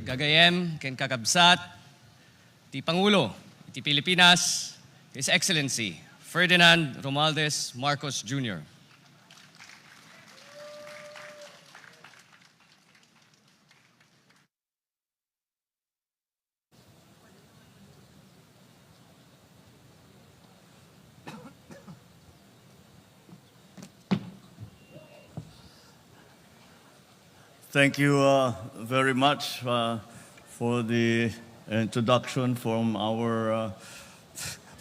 Gagayem, ken kakabsat, ti Pangulo, ti Pilipinas, His Excellency, Ferdinand Romualdez Marcos Jr. Thank you very much for the introduction from our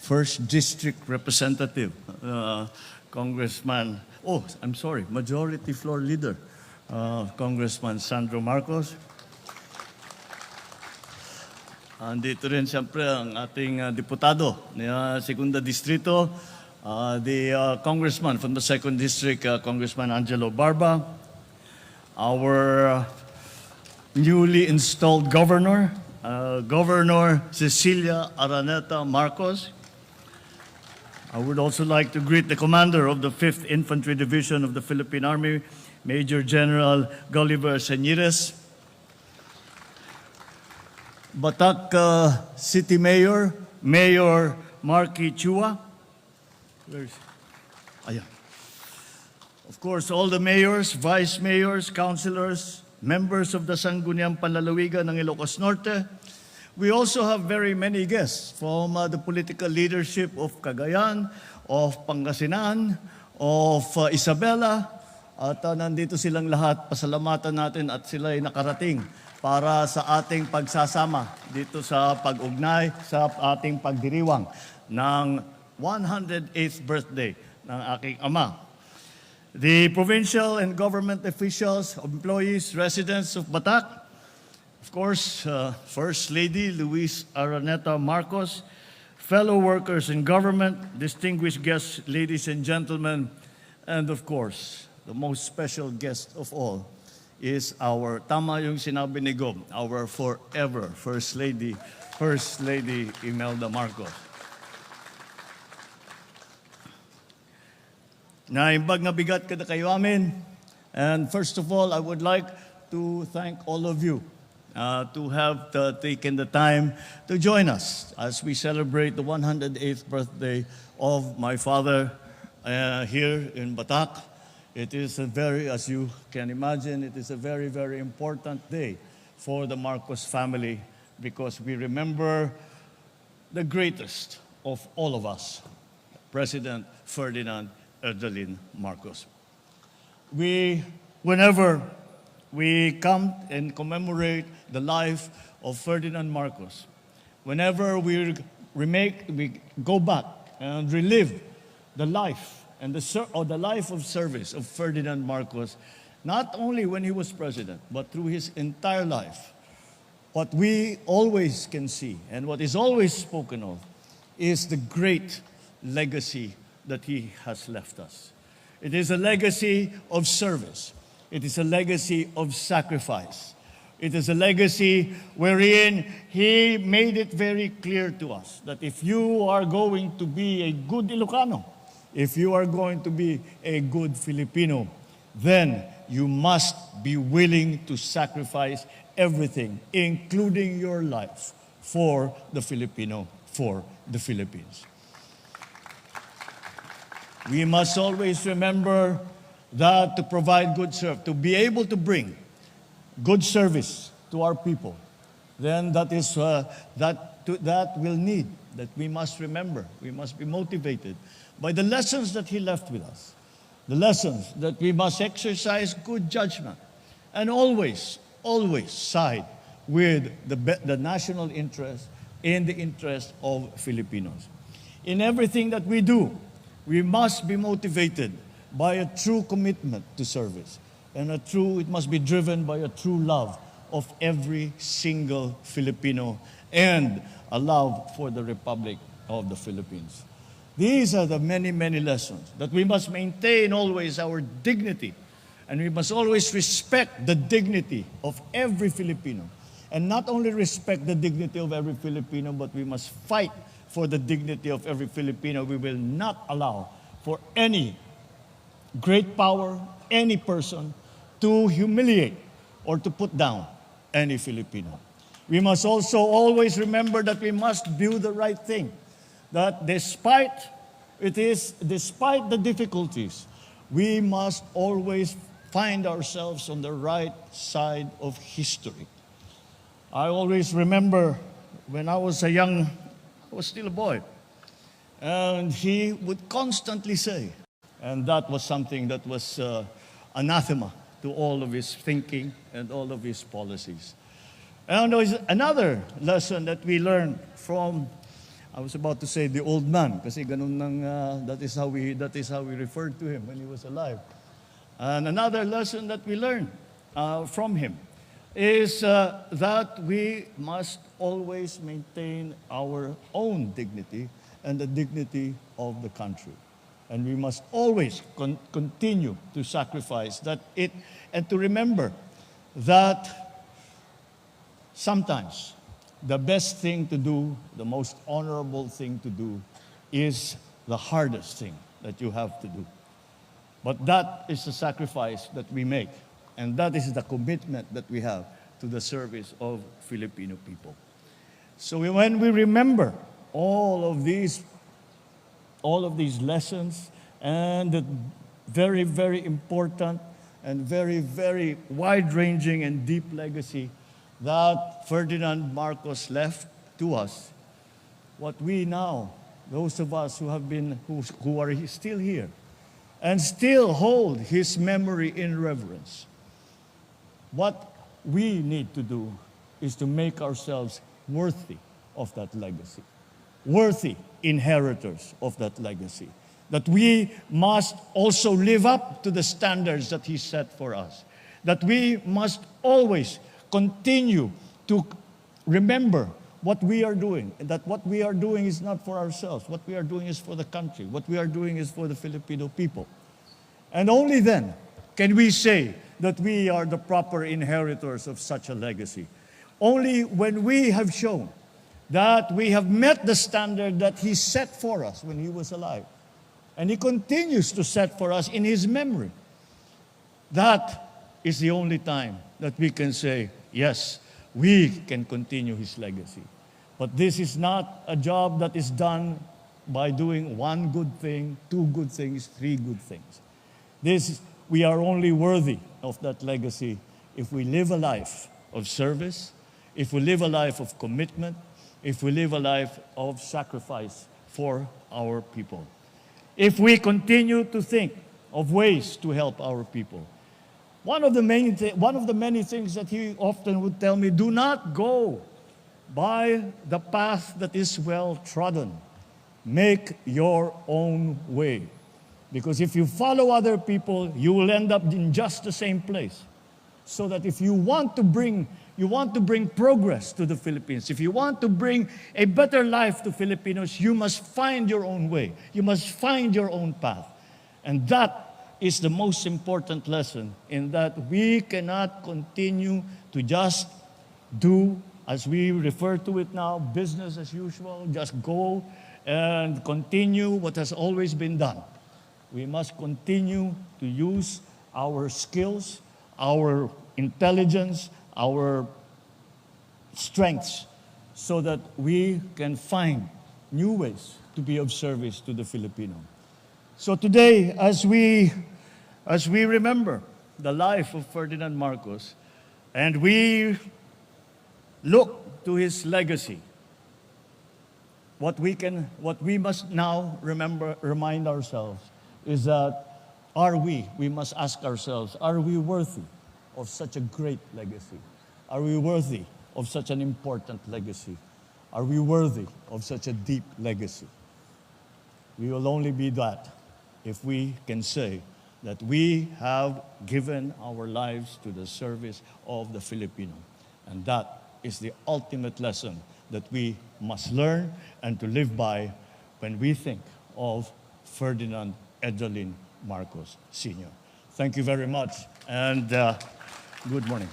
first district representative, Congressman, Majority Floor Leader, Congressman Sandro Marcos. Andito rin siyempre ang ating diputado ng Segunda Distrito, the Congressman from the 2nd District, Congressman Angelo Barba. Our newly installed governor, Governor Cecilia Araneta Marcos. I would also like to greet the commander of the 5th Infantry Division of the Philippine Army, Major General Gulliver Señires. Batak City Mayor, Mayor Marky Chua. Of course, all the mayors, vice mayors, councilors, members of the Sangguniang Panlalawigan ng Ilocos Norte. We also have very many guests from the political leadership of Cagayan, of Pangasinan, of Isabela. At nandito silang lahat. Pasalamatan natin at sila ay nakarating para sa ating pagsasama dito sa pag-ugnay, sa ating pagdiriwang ng 108th birthday ng aking ama. The provincial and government officials, employees, residents of Batak, of course, First Lady Luis Araneta Marcos, fellow workers in government, distinguished guests, ladies and gentlemen, and of course, the most special guest of all is our, tama yung sinabi ni Gob, our forever First Lady Imelda Marcos. Naimbag na bigat kada kayo amin. And first of all, I would like to thank all of you to have taken the time to join us as we celebrate the 108th birthday of my father here in Batak. It is a very, as you can imagine, it is a very, very important day for the Marcos family because we remember the greatest of all of us, President Ferdinand Marcos. Whenever we come and commemorate the life of Ferdinand Marcos, whenever we go back and relive the life and the life of service of Ferdinand Marcos, not only when he was president, but through his entire life, what we always can see and what is always spoken of is the great legacy that he has left us. It is a legacy of service. It is a legacy of sacrifice. It is a legacy wherein he made it very clear to us that if you are going to be a good Ilocano, if you are going to be a good Filipino, then you must be willing to sacrifice everything, including your life, for the Filipino, for the Philippines. We must always remember that to provide good service, to be able to bring good service to our people, then that is that we must remember. We must be motivated by the lessons that he left with us, the lessons that we must exercise good judgment and always side with the national interest and the interest of Filipinos. In everything that we do, we must be motivated by a true commitment to service. And it must be driven by a true love of every single Filipino and a love for the Republic of the Philippines. These are the many, many lessons that we must maintain always our dignity. And we must always respect the dignity of every Filipino. And not only respect the dignity of every Filipino, but we must fight for the dignity of every Filipino. We will not allow for any great power, any person, to humiliate or to put down any Filipino. We must also always remember that we must do the right thing. That despite the difficulties, we must always find ourselves on the right side of history. I always remember when I was still a boy, and he would constantly say, and that was something that was anathema to all of his thinking and all of his policies. And there was another lesson that we learned from, I was about to say the old man, kasi ganun that is how we referred to him when he was alive. And another lesson that we learned from him is that we must always maintain our own dignity and the dignity of the country. And we must always continue to sacrifice and to remember that sometimes the best thing to do, the most honorable thing to do, is the hardest thing that you have to do. But that is the sacrifice that we make, and that is the commitment that we have to the service of Filipino people. So when we remember all of these lessons and the very, very important and very, very wide-ranging and deep legacy that Ferdinand Marcos left to us, what we now, those of us who are still here and still hold his memory in reverence, what we need to do is to make ourselves worthy of that legacy, worthy inheritors of that legacy, that we must also live up to the standards that he set for us, that we must always continue to remember what we are doing, and that what we are doing is not for ourselves. What we are doing is for the country. What we are doing is for the Filipino people. And only then can we say that we are the proper inheritors of such a legacy. Only when we have shown that we have met the standard that he set for us when he was alive, and he continues to set for us in his memory, that is the only time that we can say, yes, we can continue his legacy. But this is not a job that is done by doing one good thing, two good things, three good things. We are only worthy of that legacy if we live a life of service, if we live a life of commitment, if we live a life of sacrifice for our people. If we continue to think of ways to help our people. One of the many things that he often would tell me, do not go by the path that is well trodden. Make your own way. Because if you follow other people, you will end up in just the same place. So that if you want to bring progress to the Philippines, if you want to bring a better life to Filipinos, you must find your own way. You must find your own path. And that is the most important lesson, in that we cannot continue to just do, as we refer to it now, business as usual, just go and continue what has always been done. We must continue to use our skills, our intelligence, our strengths, so that we can find new ways to be of service to the Filipino. So today, as we remember the life of Ferdinand Marcos, and we look to his legacy, what we must now remind ourselves is that we must ask ourselves, are we worthy of such a great legacy? Are we worthy of such an important legacy? Are we worthy of such a deep legacy? We will only be that if we can say that we have given our lives to the service of the Filipino. And that is the ultimate lesson that we must learn and to live by when we think of Ferdinand Edralin Marcos Sr. Thank you very much, and good morning.